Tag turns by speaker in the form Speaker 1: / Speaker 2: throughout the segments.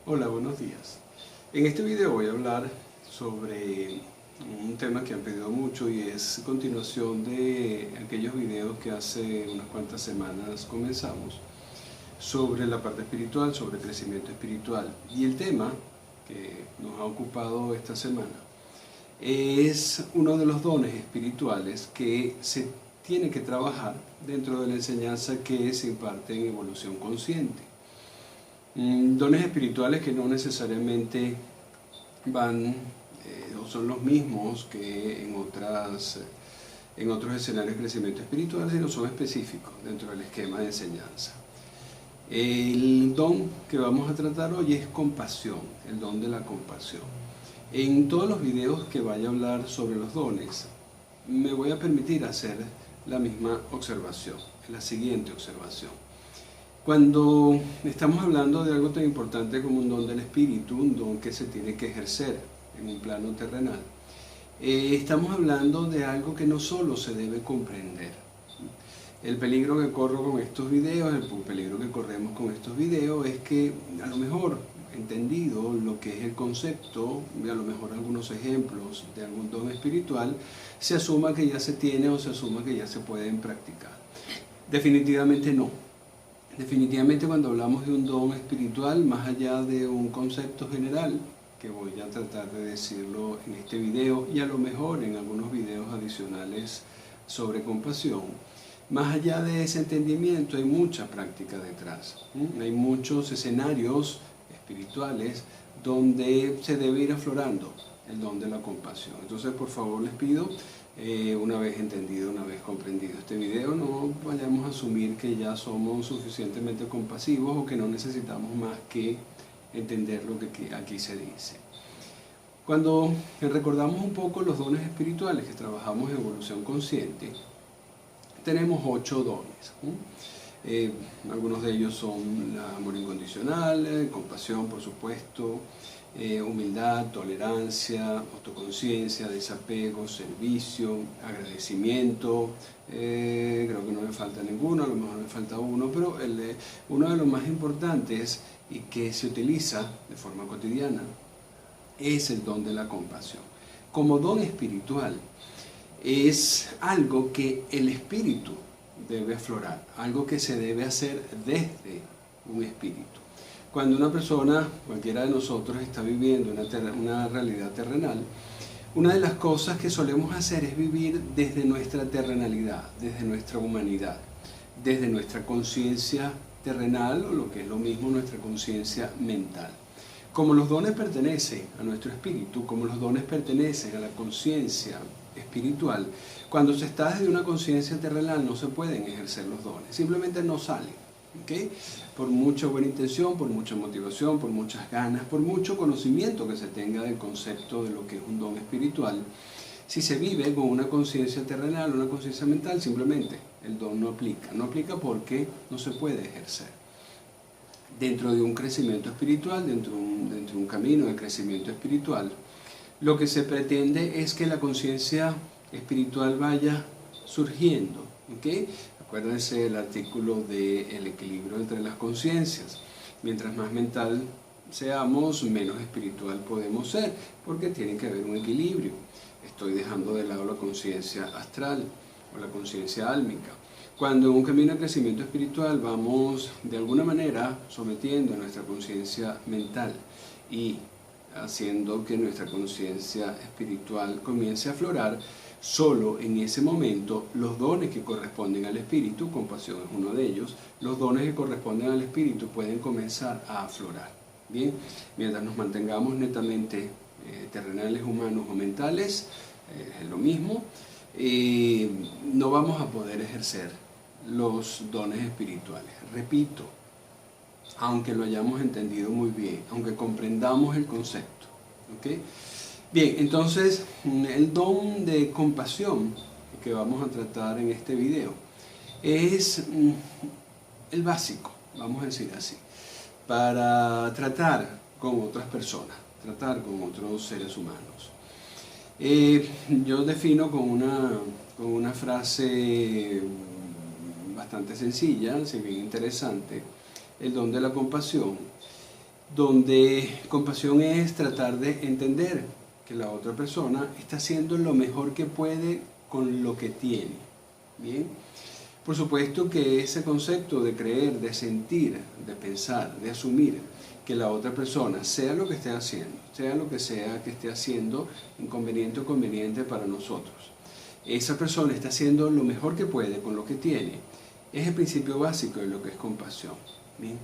Speaker 1: Hola, buenos días. En este video voy a hablar sobre un tema que han pedido mucho y es continuación de aquellos videos que hace unas cuantas semanas comenzamos sobre la parte espiritual, sobre crecimiento espiritual. Y el tema que nos ha ocupado esta semana es uno de los dones espirituales que se tiene que trabajar dentro de la enseñanza que se imparte en evolución consciente. Dones espirituales que no necesariamente van o son los mismos que en otros escenarios de crecimiento espiritual, sino son específicos dentro del esquema de enseñanza. El don que vamos a tratar hoy es compasión, el don de la compasión. En todos los videos que vaya a hablar sobre los dones, me voy a permitir hacer la misma observación, la siguiente observación. Cuando estamos hablando de algo tan importante como un don del espíritu, un don que se tiene que ejercer en un plano terrenal, estamos hablando de algo que no solo se debe comprender. El peligro que corro con estos videos, el peligro que corremos con estos videos es que a lo mejor entendido lo que es el concepto, y a lo mejor algunos ejemplos de algún don espiritual, se asuma que ya se tiene o se asuma que ya se pueden practicar. Definitivamente no. Definitivamente cuando hablamos de un don espiritual, más allá de un concepto general, que voy a tratar de decirlo en este video y a lo mejor en algunos videos adicionales sobre compasión, más allá de ese entendimiento hay mucha práctica detrás. Hay muchos escenarios espirituales donde se debe ir aflorando el don de la compasión. Entonces, por favor, les pido, una vez entendido, una vez comprendido este video, no vayamos a asumir que ya somos suficientemente compasivos o que no necesitamos más que entender lo que aquí se dice. Cuando recordamos un poco los dones espirituales que trabajamos en evolución consciente, tenemos 8 dones. Algunos de ellos son el amor incondicional, compasión, por supuesto, humildad, tolerancia, autoconciencia, desapego, servicio, agradecimiento. Creo que no me falta ninguno, a lo mejor me falta uno, pero uno de los más importantes y que se utiliza de forma cotidiana es el don de la compasión. Como don espiritual, es algo que el espíritu debe aflorar, algo que se debe hacer desde un espíritu. Cuando una persona, cualquiera de nosotros, está viviendo una realidad terrenal, una de las cosas que solemos hacer es vivir desde nuestra terrenalidad, desde nuestra humanidad, desde nuestra conciencia terrenal o lo que es lo mismo nuestra conciencia mental. Como los dones pertenecen a nuestro espíritu, como los dones pertenecen a la conciencia espiritual, cuando se está desde una conciencia terrenal no se pueden ejercer los dones, simplemente no salen, ¿okay? Por mucha buena intención, por mucha motivación, por muchas ganas, por mucho conocimiento que se tenga del concepto de lo que es un don espiritual, si se vive con una conciencia terrenal, una conciencia mental, simplemente el don no aplica. No aplica porque no se puede ejercer. Dentro de un crecimiento espiritual, dentro de un camino de crecimiento espiritual, lo que se pretende es que la conciencia espiritual vaya surgiendo, ¿okay? Acuérdense del artículo de el equilibrio entre las conciencias. Mientras más mental seamos, menos espiritual podemos ser, porque tiene que haber un equilibrio. Estoy dejando de lado la conciencia astral o la conciencia álmica. Cuando en un camino de crecimiento espiritual vamos de alguna manera sometiendo a nuestra conciencia mental y haciendo que nuestra conciencia espiritual comience a aflorar, solo en ese momento los dones que corresponden al espíritu, compasión es uno de ellos, los dones que corresponden al espíritu pueden comenzar a aflorar. Bien, mientras nos mantengamos netamente terrenales, humanos o mentales, es lo mismo, no vamos a poder ejercer los dones espirituales. Repito, aunque lo hayamos entendido muy bien, aunque comprendamos el concepto, ¿okay? Bien, entonces el don de compasión que vamos a tratar en este video es el básico, vamos a decir así, para tratar con otras personas, tratar con otros seres humanos. Yo defino con una frase bastante sencilla, si bien interesante, el don de la compasión donde compasión es tratar de entender que la otra persona está haciendo lo mejor que puede con lo que tiene. Bien, por supuesto que ese concepto de creer, de sentir, de pensar, de asumir que la otra persona, sea lo que esté haciendo, sea lo que sea que esté haciendo, inconveniente o conveniente para nosotros, esa persona está haciendo lo mejor que puede con lo que tiene, es el principio básico de lo que es compasión. ¿Bien?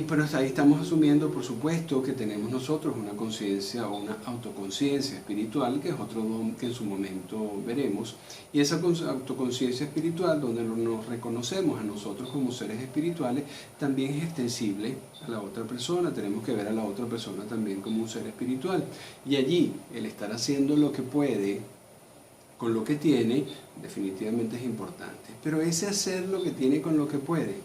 Speaker 1: Pero hasta ahí estamos asumiendo, por supuesto, que tenemos nosotros una conciencia o una autoconciencia espiritual, que es otro don que en su momento veremos. Y esa autoconciencia espiritual, donde nos reconocemos a nosotros como seres espirituales, también es extensible a la otra persona. Tenemos que ver a la otra persona también como un ser espiritual. Y allí, el estar haciendo lo que puede con lo que tiene, definitivamente es importante. Pero ese hacer lo que tiene con lo que puede,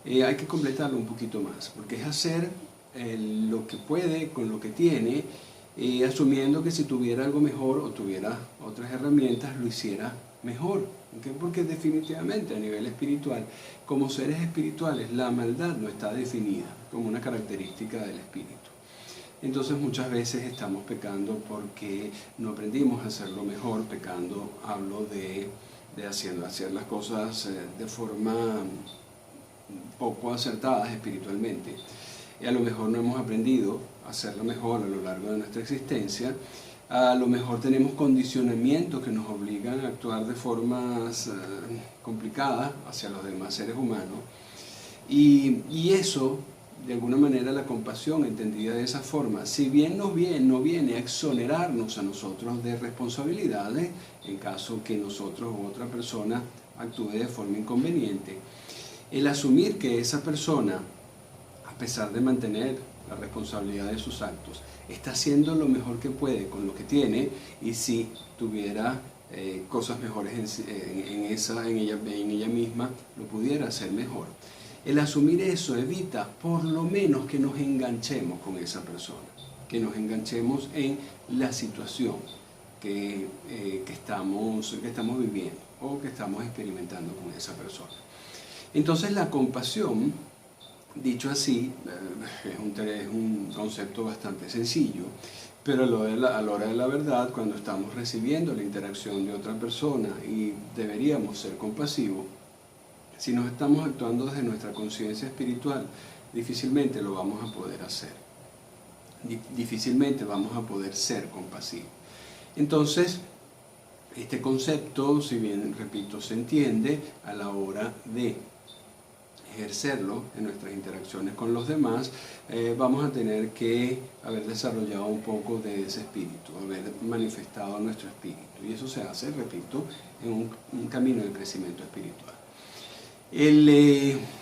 Speaker 1: hay que completarlo un poquito más, porque es hacer lo que puede con lo que tiene, asumiendo que si tuviera algo mejor o tuviera otras herramientas, lo hiciera mejor. ¿Okay? Porque definitivamente a nivel espiritual, como seres espirituales, la maldad no está definida como una característica del espíritu. Entonces muchas veces estamos pecando porque no aprendimos a hacerlo mejor. Pecando hablo de hacer las cosas de forma poco acertadas espiritualmente. Y a lo mejor no hemos aprendido a hacerlo mejor a lo largo de nuestra existencia. A lo mejor tenemos condicionamientos que nos obligan a actuar de formas complicadas hacia los demás seres humanos. Y eso, de alguna manera, la compasión entendida de esa forma, si bien no viene a exonerarnos a nosotros de responsabilidades en caso que nosotros u otra persona actúe de forma inconveniente, el asumir que esa persona, a pesar de mantener la responsabilidad de sus actos, está haciendo lo mejor que puede con lo que tiene, y si tuviera cosas mejores en ella misma, lo pudiera hacer mejor. El asumir eso evita por lo menos que nos enganchemos con esa persona, que nos enganchemos en la situación que estamos viviendo o que estamos experimentando con esa persona. Entonces la compasión, dicho así, es un concepto bastante sencillo, pero a la hora de la verdad, cuando estamos recibiendo la interacción de otra persona y deberíamos ser compasivos, si nos estamos actuando desde nuestra conciencia espiritual, difícilmente lo vamos a poder hacer. Difícilmente vamos a poder ser compasivos. Entonces, este concepto, si bien, repito, se entiende a la hora de ejercerlo en nuestras interacciones con los demás, vamos a tener que haber desarrollado un poco de ese espíritu, haber manifestado nuestro espíritu. Y eso se hace, repito, en un camino de crecimiento espiritual.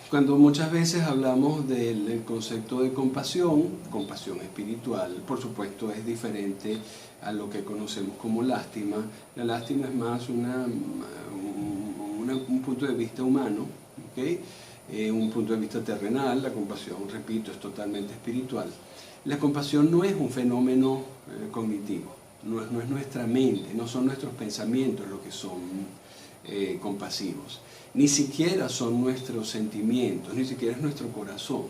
Speaker 1: Cuando muchas veces hablamos del concepto de compasión espiritual, por supuesto es diferente a lo que conocemos como lástima. La lástima es más un punto de vista humano, ¿okay? Un punto de vista terrenal. La compasión, repito, es totalmente espiritual. La compasión no es un fenómeno cognitivo, no es nuestra mente, no son nuestros pensamientos los que son compasivos, ni siquiera son nuestros sentimientos, ni siquiera es nuestro corazón.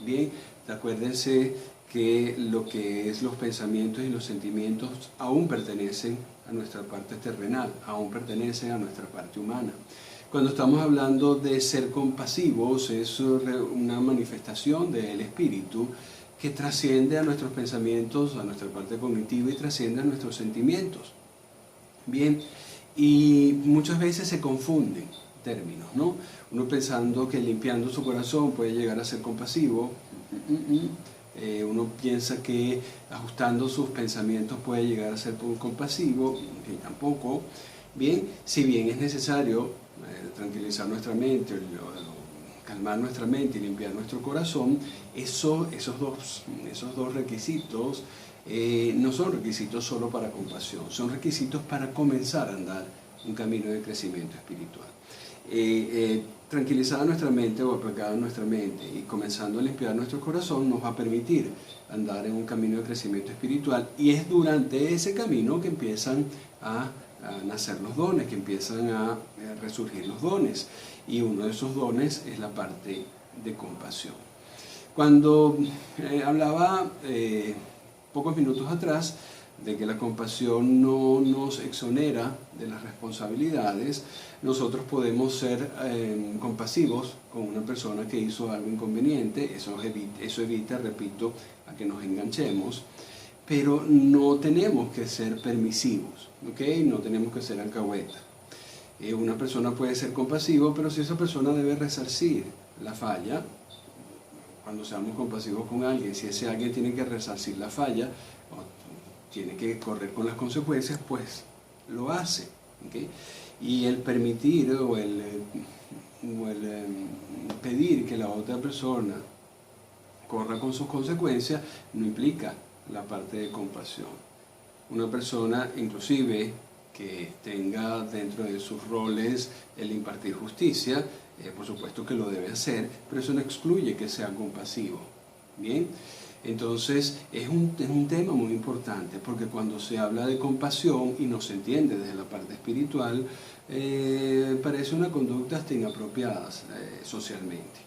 Speaker 1: Bien, acuérdense que lo que es los pensamientos y los sentimientos aún pertenecen a nuestra parte terrenal, aún pertenecen a nuestra parte humana. Cuando estamos hablando de ser compasivos, es una manifestación del espíritu que trasciende a nuestros pensamientos, a nuestra parte cognitiva, y trasciende a nuestros sentimientos. Bien, y muchas veces se confunden términos, ¿no? Uno pensando que limpiando su corazón puede llegar a ser compasivo. Uno piensa que ajustando sus pensamientos puede llegar a ser compasivo, y tampoco. Bien, si bien es necesario tranquilizar nuestra mente, calmar nuestra mente y limpiar nuestro corazón, esos dos requisitos no son requisitos solo para compasión, son requisitos para comenzar a andar un camino de crecimiento espiritual. Tranquilizada nuestra mente o aplicada nuestra mente y comenzando a limpiar nuestro corazón nos va a permitir andar en un camino de crecimiento espiritual, y es durante ese camino que empiezan a nacer los dones, que empiezan a resurgir los dones, y uno de esos dones es la parte de compasión. Cuando hablaba pocos minutos atrás de que la compasión no nos exonera de las responsabilidades, nosotros podemos ser compasivos con una persona que hizo algo inconveniente, eso evita, repito, a que nos enganchemos, pero no tenemos que ser permisivos, ¿ok? No tenemos que ser alcahuetas. Una persona puede ser compasivo, pero si esa persona debe resarcir la falla, cuando seamos compasivos con alguien, si ese alguien tiene que resarcir la falla, o tiene que correr con las consecuencias, pues lo hace, ¿okay? Y el permitir o el pedir que la otra persona corra con sus consecuencias no implica la parte de compasión. Una persona, inclusive, que tenga dentro de sus roles el impartir justicia, por supuesto que lo debe hacer, pero eso no excluye que sea compasivo. ¿Bien? Entonces es un tema muy importante, porque cuando se habla de compasión y no se entiende desde la parte espiritual, parece una conducta hasta inapropiada socialmente.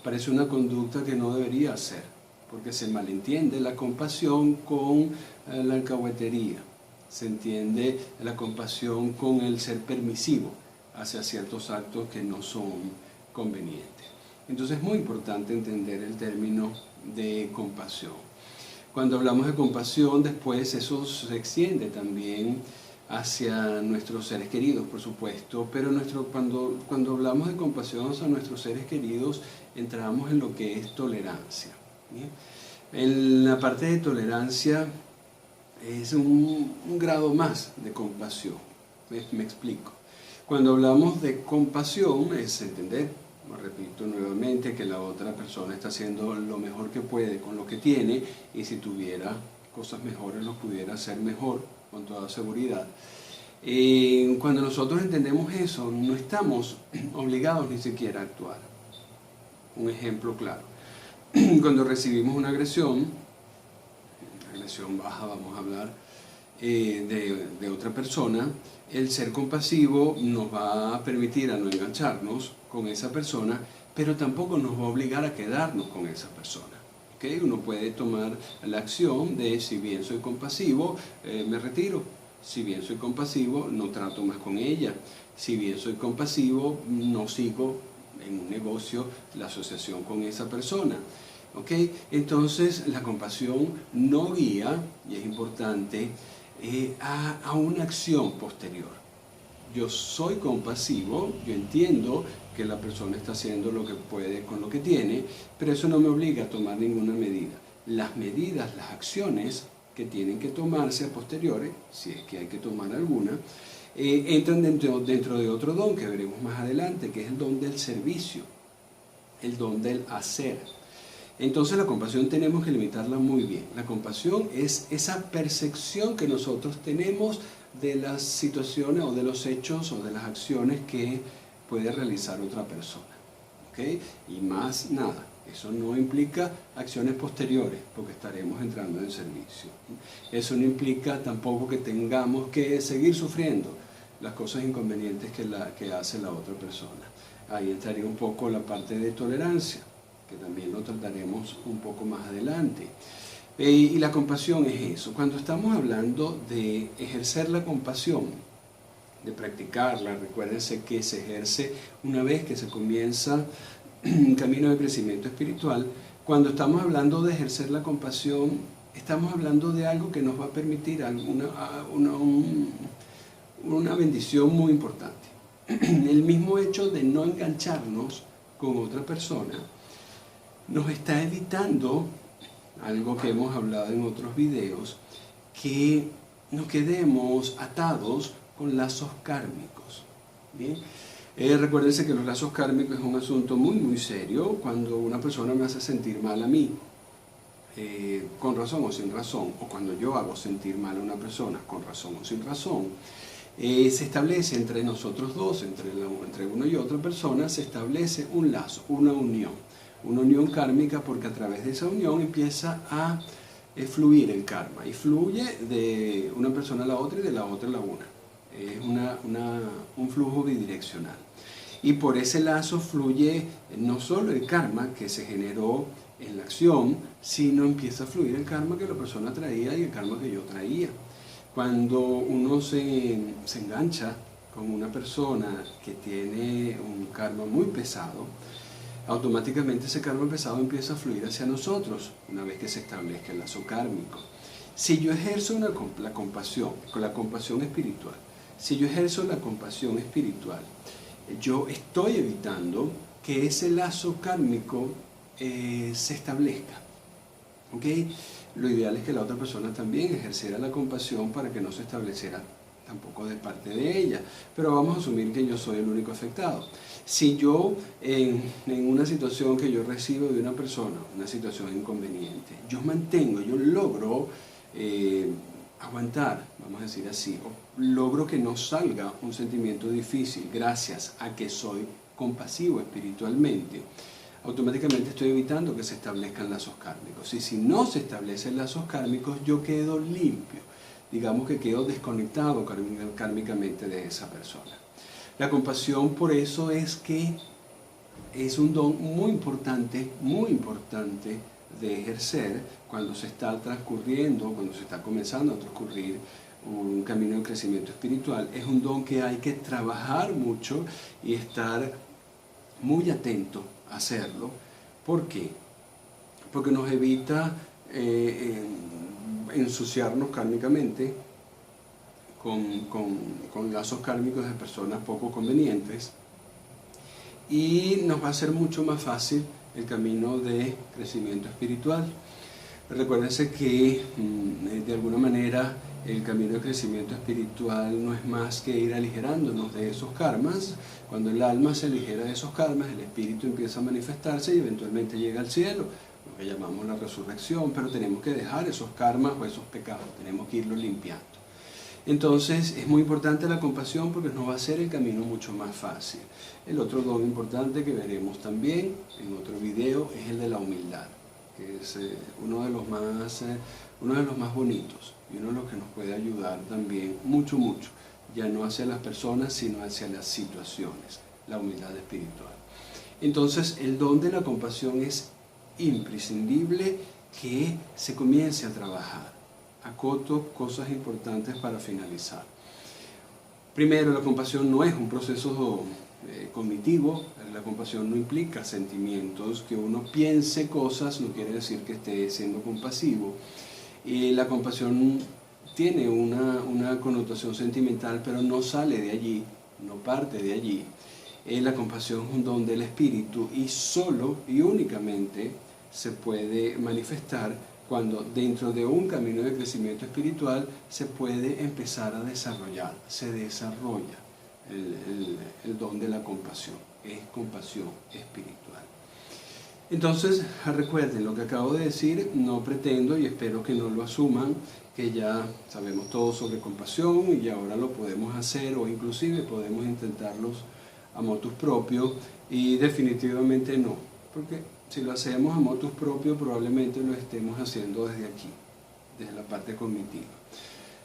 Speaker 1: Parece una conducta que no debería ser, porque se malentiende la compasión con la alcahuetería. Se entiende la compasión con el ser permisivo hacia ciertos actos que no son convenientes. Entonces es muy importante entender el término de compasión. Cuando hablamos de compasión, después eso se extiende también hacia nuestros seres queridos, por supuesto, pero cuando hablamos de compasión hacia nuestros seres queridos, entramos en lo que es tolerancia. ¿Bien? En la parte de tolerancia es un grado más de compasión. Me explico. Cuando hablamos de compasión es entender, repito nuevamente, que la otra persona está haciendo lo mejor que puede con lo que tiene, y si tuviera cosas mejores lo pudiera hacer mejor, con toda seguridad. Cuando nosotros entendemos eso, no estamos obligados ni siquiera a actuar. Un ejemplo claro. Cuando recibimos una agresión baja, vamos a hablar, de otra persona, el ser compasivo nos va a permitir a no engancharnos con esa persona, pero tampoco nos va a obligar a quedarnos con esa persona. ¿Okay? Uno puede tomar la acción de, si bien soy compasivo, me retiro. Si bien soy compasivo, no trato más con ella. Si bien soy compasivo, no sigo en un negocio la asociación con esa persona. ¿Okay? Entonces la compasión no guía, y es importante, a una acción posterior. Yo soy compasivo, yo entiendo que la persona está haciendo lo que puede con lo que tiene, pero eso no me obliga a tomar ninguna medida. Las medidas, las acciones que tienen que tomarse a posteriores, si es que hay que tomar alguna, entran dentro de otro don que veremos más adelante, que es el don del servicio, el don del hacer. Entonces la compasión tenemos que limitarla muy bien. La compasión es esa percepción que nosotros tenemos de las situaciones o de los hechos o de las acciones que puede realizar otra persona. ¿Okay? Y más nada, eso no implica acciones posteriores, porque estaremos entrando en servicio. Eso no implica tampoco que tengamos que seguir sufriendo las cosas inconvenientes que hace la otra persona. Ahí estaría un poco la parte de tolerancia, que también lo trataremos un poco más adelante. Y la compasión es eso. Cuando estamos hablando de ejercer la compasión, de practicarla, recuérdense que se ejerce una vez que se comienza un camino de crecimiento espiritual. Cuando estamos hablando de ejercer la compasión, estamos hablando de algo que nos va a permitir una bendición muy importante. El mismo hecho de no engancharnos con otra persona nos está evitando algo que hemos hablado en otros videos, que nos quedemos atados con lazos kármicos. ¿Bien? Recuérdense que los lazos kármicos es un asunto muy muy serio. Cuando una persona me hace sentir mal a mí, con razón o sin razón, o cuando yo hago sentir mal a una persona con razón o sin razón, se establece entre nosotros dos, entre uno y otra persona, se establece un lazo, una unión kármica, porque a través de esa unión empieza a fluir el karma, y fluye de una persona a la otra y de la otra a la una. Es un flujo bidireccional. Y por ese lazo fluye no solo el karma que se generó en la acción, sino empieza a fluir el karma que la persona traía y el karma que yo traía. Cuando uno se engancha con una persona que tiene un karma muy pesado, automáticamente ese karma pesado empieza a fluir hacia nosotros una vez que se establezca el lazo kármico. Si yo ejerzo la compasión espiritual, si yo ejerzo la compasión espiritual, yo estoy evitando que ese lazo kármico se establezca. ¿Ok? Lo ideal es que la otra persona también ejerciera la compasión para que no se estableciera tampoco de parte de ella, pero vamos a asumir que yo soy el único afectado. Si yo en una situación que yo recibo de una persona, una situación inconveniente, yo logro aguantar, vamos a decir así, o logro que no salga un sentimiento difícil gracias a que soy compasivo espiritualmente, automáticamente estoy evitando que se establezcan lazos kármicos. Y si no se establecen lazos kármicos, yo quedo limpio. Digamos que quedo desconectado kármicamente de esa persona. La compasión, por eso, es que es un don muy importante de ejercer cuando se está transcurriendo, cuando se está comenzando a transcurrir un camino de crecimiento espiritual. Es un don que hay que trabajar mucho y estar muy atento a hacerlo. ¿Por qué? Porque nos evita ensuciarnos kármicamente con lazos kármicos de personas poco convenientes, y nos va a ser mucho más fácil el camino de crecimiento espiritual. Recuérdense que de alguna manera el camino de crecimiento espiritual no es más que ir aligerándonos de esos karmas. Cuando el alma se aligera de esos karmas, el espíritu empieza a manifestarse y eventualmente llega al cielo, lo que llamamos la resurrección, pero tenemos que dejar esos karmas o esos pecados, tenemos que irlos limpiando. Entonces es muy importante la compasión porque nos va a hacer el camino mucho más fácil. El otro don importante que veremos también en otro video es el de la humildad, que es uno de los más bonitos y uno de los que nos puede ayudar también mucho, ya no hacia las personas, sino hacia las situaciones, la humildad espiritual. Entonces el don de la compasión es imprescindible que se comience a trabajar. Acoto cosas importantes para finalizar. Primero, la compasión no es un proceso cognitivo. La compasión no implica sentimientos. Que uno piense cosas no quiere decir que esté siendo compasivo. La compasión tiene una connotación sentimental, pero no sale de allí, no parte de allí. La compasión es un don del espíritu y solo y únicamente se puede manifestar cuando dentro de un camino de crecimiento espiritual se puede empezar a desarrollar, se desarrolla el don de la compasión, es compasión espiritual. Entonces, recuerden lo que acabo de decir, no pretendo y espero que no lo asuman, que ya sabemos todo sobre compasión y ahora lo podemos hacer o inclusive podemos intentarlos a motus propio, y definitivamente no, porque si lo hacemos a motus propio probablemente lo estemos haciendo desde aquí, desde la parte cognitiva.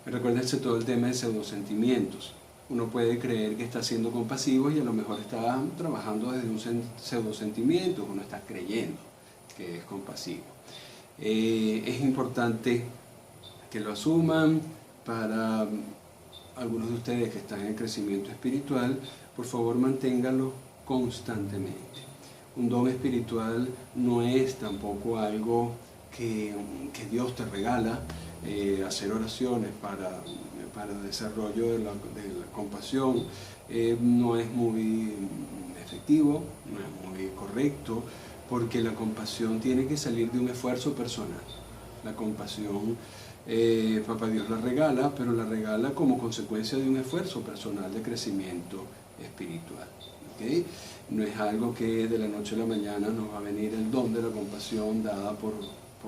Speaker 1: Recuérdense todo el tema de pseudosentimientos. Uno puede creer que está siendo compasivo y a lo mejor está trabajando desde un pseudosentimiento, uno está creyendo que es compasivo. Es importante que lo asuman. Para algunos de ustedes que están en crecimiento espiritual, por favor manténganlo constantemente. Un don espiritual no es tampoco algo que Dios te regala. Hacer oraciones para el desarrollo de la compasión no es muy efectivo, no es muy correcto, porque la compasión tiene que salir de un esfuerzo personal. La compasión, Papá Dios la regala, pero la regala como consecuencia de un esfuerzo personal de crecimiento espiritual. ¿Okay? No es algo que de la noche a la mañana nos va a venir el don de la compasión dada por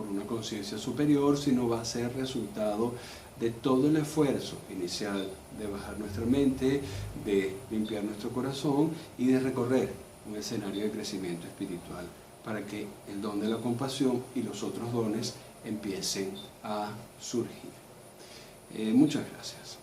Speaker 1: una conciencia superior, sino va a ser resultado de todo el esfuerzo inicial de bajar nuestra mente, de limpiar nuestro corazón y de recorrer un escenario de crecimiento espiritual para que el don de la compasión y los otros dones empiecen a surgir. Muchas gracias.